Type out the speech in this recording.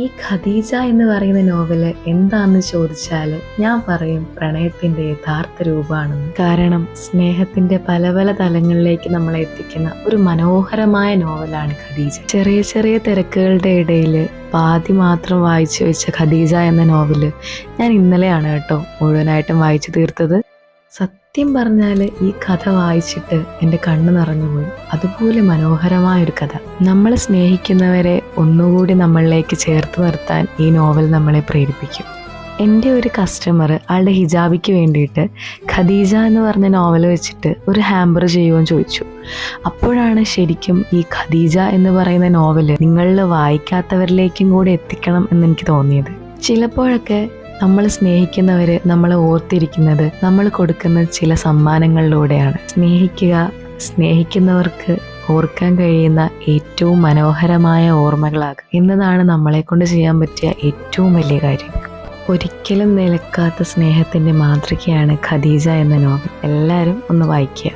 ഈ ഖദീജ എന്ന് പറയുന്ന നോവല് എന്താണെന്ന് ചോദിച്ചാൽ ഞാൻ പറയും പ്രണയത്തിന്റെ യഥാർത്ഥ രൂപമാണെന്ന്. കാരണം സ്നേഹത്തിന്റെ പല പല തലങ്ങളിലേക്ക് നമ്മളെ എത്തിക്കുന്ന ഒരു മനോഹരമായ നോവലാണ് ഖദീജ. ചെറിയ ചെറിയ തിരക്കുകളുടെ ഇടയിൽ പാതി മാത്രം വായിച്ചു വെച്ച ഖദീജ എന്ന നോവല് ഞാൻ ഇന്നലെയാണ് കേട്ടോ മുഴുവനായിട്ടും വായിച്ചു തീർത്തത്. സത്യം പറഞ്ഞാൽ ഈ കഥ വായിച്ചിട്ട് എൻ്റെ കണ്ണ് നിറഞ്ഞുപോയി. അതുപോലെ മനോഹരമായൊരു കഥ. നമ്മൾ സ്നേഹിക്കുന്നവരെ ഒന്നുകൂടി നമ്മളിലേക്ക് ചേർത്ത് നിർത്താൻ ഈ നോവൽ നമ്മളെ പ്രേരിപ്പിക്കും. എൻ്റെ ഒരു കസ്റ്റമർ ആളുടെ ഹിജാബിക്ക് വേണ്ടിയിട്ട് ഖദീജ എന്ന് പറഞ്ഞ നോവൽ വെച്ചിട്ട് ഒരു ഹാമ്പർ ചെയ്യുമെന്ന് ചോദിച്ചു. അപ്പോഴാണ് ശരിക്കും ഈ ഖദീജ എന്ന് പറയുന്ന നോവൽ നിങ്ങളിൽ വായിക്കാത്തവരിലേക്കും കൂടി എത്തിക്കണം എന്നെനിക്ക് തോന്നിയത്. ചിലപ്പോഴൊക്കെ നമ്മൾ സ്നേഹിക്കുന്നവർ നമ്മളെ ഓർത്തിരിക്കുന്നത് നമ്മൾ കൊടുക്കുന്ന ചില സമ്മാനങ്ങളിലൂടെയാണ്. സ്നേഹിക്കുന്നവർക്ക് ഓർക്കാൻ കഴിയുന്ന ഏറ്റവും മനോഹരമായ ഓർമ്മകളാകും എന്നതാണ് നമ്മളെ കൊണ്ട് ചെയ്യാൻ പറ്റിയ ഏറ്റവും വലിയ കാര്യം. ഒരിക്കലും നിലക്കാത്ത സ്നേഹത്തിൻ്റെ മാതൃകയാണ് ഖദീജ എന്ന നോവൽ. എല്ലാവരും ഒന്ന് വായിക്കുക.